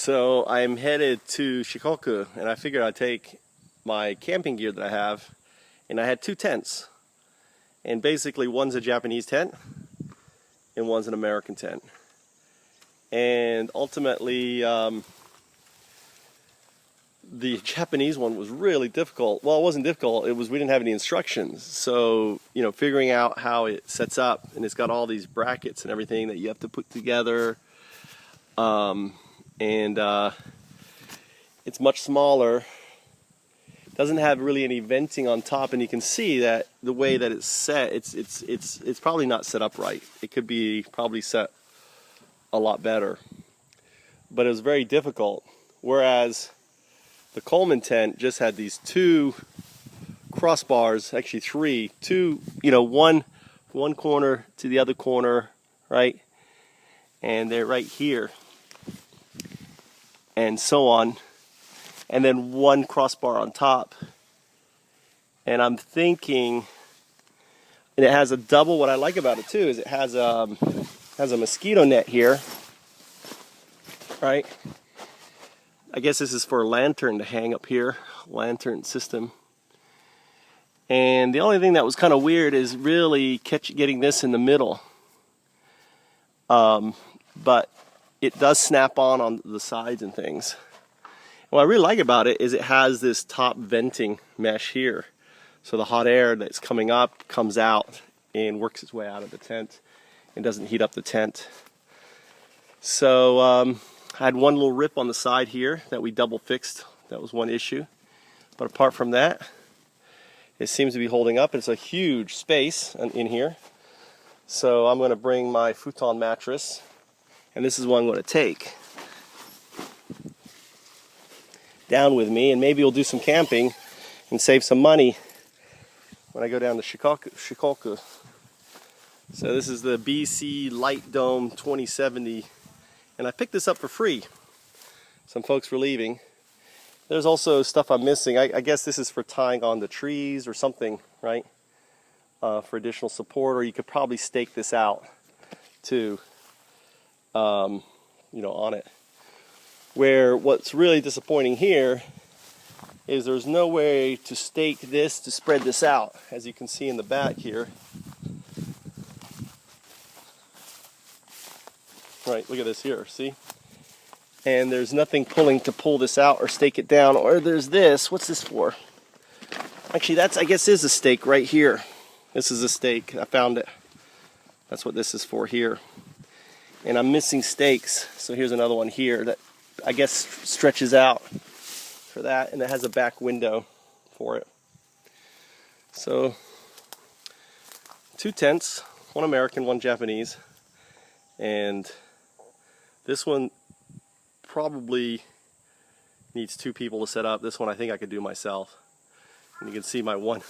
So I'm headed to Shikoku, and I figured I'd take my camping gear that I have, and I had two tents. And basically one's a Japanese tent, and one's an American tent. And ultimately, the Japanese one was really difficult. Well, it wasn't difficult, it was we didn't have any instructions. So, you know, figuring out how it sets up, and it's got all these brackets and everything that you have to put together. It's much smaller. Doesn't have really any venting on top, and you can see that the way that it's set, it's probably not set up right. It could be probably set a lot better. But it was very difficult. Whereas the Coleman tent just had these two crossbars, actually three, two, you know, one corner to the other corner, right? And they're right here. And so on. And then one crossbar on top. And I'm thinking, and it has a double, what I like about it too is it has a mosquito net here, right? I guess this is for a lantern to hang up here, lantern system. And the only thing that was kind of weird is really getting this in the middle. But it does snap on the sides and things. What I really like about it is it has this top venting mesh here. So the hot air that's coming up comes out and works its way out of the tent and doesn't heat up the tent. So I had one little rip on the side here that we double fixed. That was one issue. But apart from that, it seems to be holding up. It's a huge space in here. So I'm going to bring my futon mattress, and this is what I'm going to take down with me, and maybe we'll do some camping and save some money when I go down to Shikoku. So this is the BC Light Dome 2070, and I picked this up for free. Some folks were leaving. There's also stuff I'm missing. I guess this is for tying on the trees or something, right? For additional support, or you could probably stake this out too, you know, on it. Where what's really disappointing here is there's no way to stake this to spread this out, as you can see in the back here. Right, look at this here, see? And there's nothing pulling to pull this out or stake it down. Or there's this, what's this for? Actually, that's, I guess, is a stake right here. This is a stake, I found it. That's what this is for here. And I'm missing stakes, so here's another one here that I guess stretches out for that, and it has a back window for it. So, two tents, one American, one Japanese, and this one probably needs two people to set up. This one I think I could do myself. And you can see my one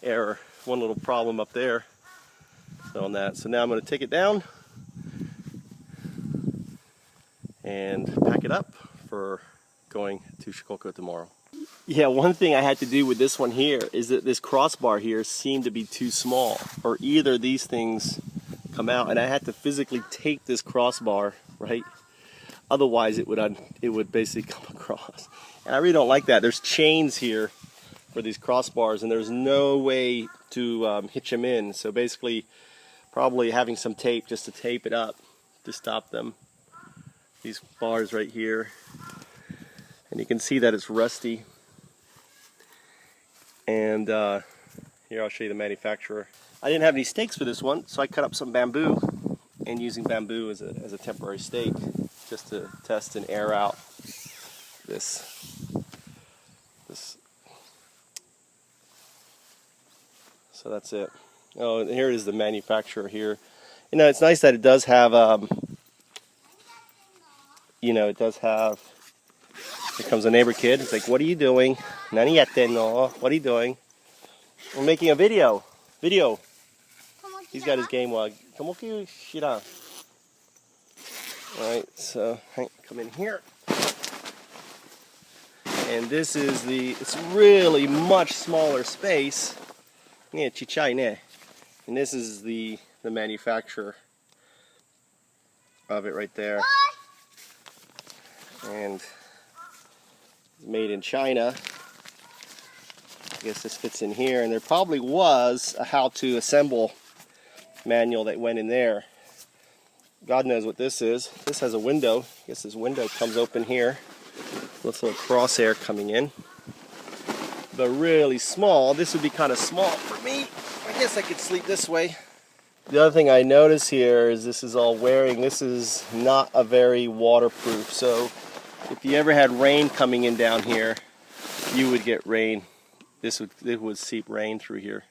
error, one little problem up there on that. So now I'm going to take it down and pack it up for going to Shikoku tomorrow. Yeah, one thing I had to do with this one here is that this crossbar here seemed to be too small, or either these things come out, and I had to physically tape this crossbar, right? Otherwise it would basically come across. And I really don't like that. There's chains here for these crossbars, and there's no way to hitch them in. So basically probably having some tape just to tape it up to stop them. These bars right here, and you can see that it's rusty. And here I'll show you the manufacturer. I didn't have any stakes for this one, so I cut up some bamboo, and using bamboo as a temporary stake just to test and air out this. So that's it. Oh, and here is the manufacturer here. You know, it's nice that it does have you know, it does have, here comes a neighbor kid. It's like, what are you doing? Nani yatte no? What are you doing? We're making a video. He's got his game log. Kamoki shira. Alright, so come in here. And this is it's really much smaller space. Yeah, chichai ne. And this is the manufacturer of it right there. and it's made in China. I guess this fits in here, and there probably was a how to assemble manual that went in there. God knows what this is. This has a window. I guess this window comes open here. Looks a little crosshair coming in. But really small. This would be kind of small for me. I guess I could sleep this way. The other thing I notice here is this is all wearing. This is not a very waterproof. So if you ever had rain coming in down here, you would get rain. It would seep rain through here.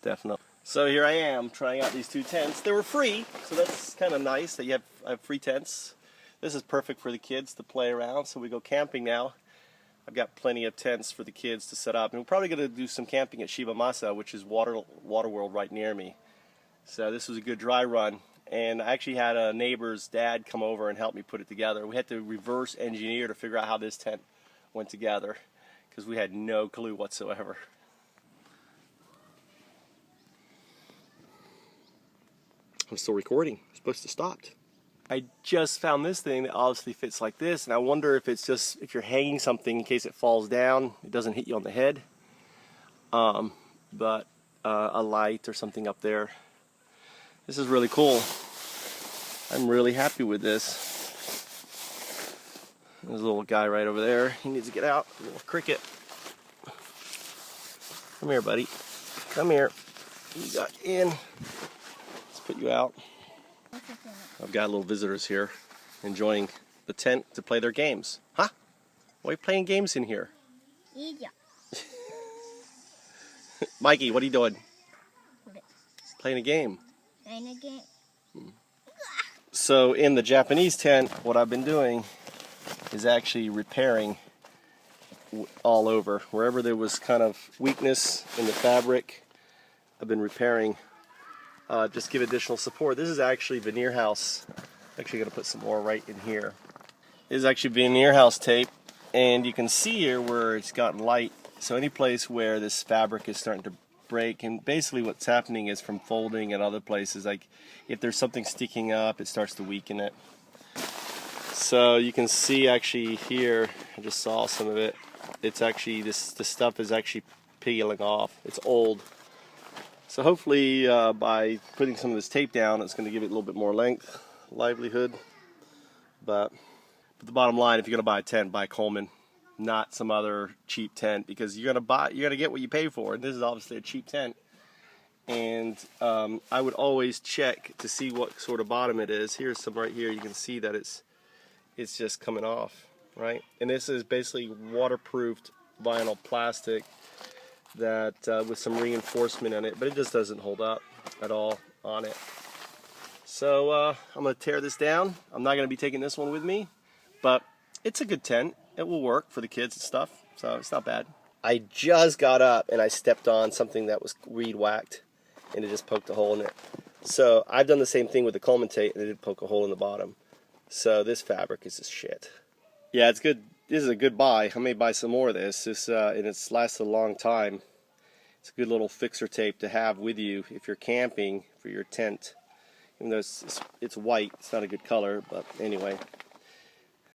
Definitely. So here I am trying out these two tents. They were free, so that's kind of nice that you have free tents. This is perfect for the kids to play around. So we go camping now. I've got plenty of tents for the kids to set up. And we're probably going to do some camping at Shibamasa, which is Water World right near me. So this was a good dry run. And I actually had a neighbor's dad come over and help me put it together. We had to reverse engineer to figure out how this tent went together, because we had no clue whatsoever. I'm still recording. I'm supposed to stop. I just found this thing that obviously fits like this, and I wonder if it's just if you're hanging something in case it falls down, it doesn't hit you on the head. But a light or something up there. This is really cool. I'm really happy with this. There's a little guy right over there. He needs to get out. A little cricket. Come here, buddy. Come here. You got in. Let's put you out. I've got little visitors here enjoying the tent to play their games. Huh? Why are you playing games in here? Mikey, what are you doing? Playing a game. Playing a game. So in the Japanese tent, what I've been doing is actually repairing all over. Wherever there was kind of weakness in the fabric, I've been repairing. Just give additional support. This is actually veneer house. Actually going to put some more right in here. This is actually veneer house tape, and you can see here where it's gotten light. So any place where this fabric is starting to break, and basically what's happening is from folding and other places, like if there's something sticking up, it starts to weaken it. So you can see actually here, I just saw some of it. It's actually, this stuff is actually peeling off. It's old. So hopefully by putting some of this tape down, it's going to give it a little bit more length, livelihood. But the bottom line, if you're going to buy a tent, buy Coleman, not some other cheap tent, because you're going to get what you pay for. And this is obviously a cheap tent. And I would always check to see what sort of bottom it is. Here's some right here. You can see that it's just coming off, right? And this is basically waterproofed vinyl plastic that with some reinforcement in it, but it just doesn't hold up at all on it. So I'm going to tear this down. I'm not going to be taking this one with me, but it's a good tent. It will work for the kids and stuff, so it's not bad. I just got up and I stepped on something that was weed whacked, and it just poked a hole in it. So I've done the same thing with the Coleman tape, and it did poke a hole in the bottom. So this fabric is just shit. Yeah, it's good. This is a good buy. I may buy some more of this. And it's lasted a long time. It's a good little fixer tape to have with you if you're camping for your tent. Even though it's white, it's not a good color, but anyway.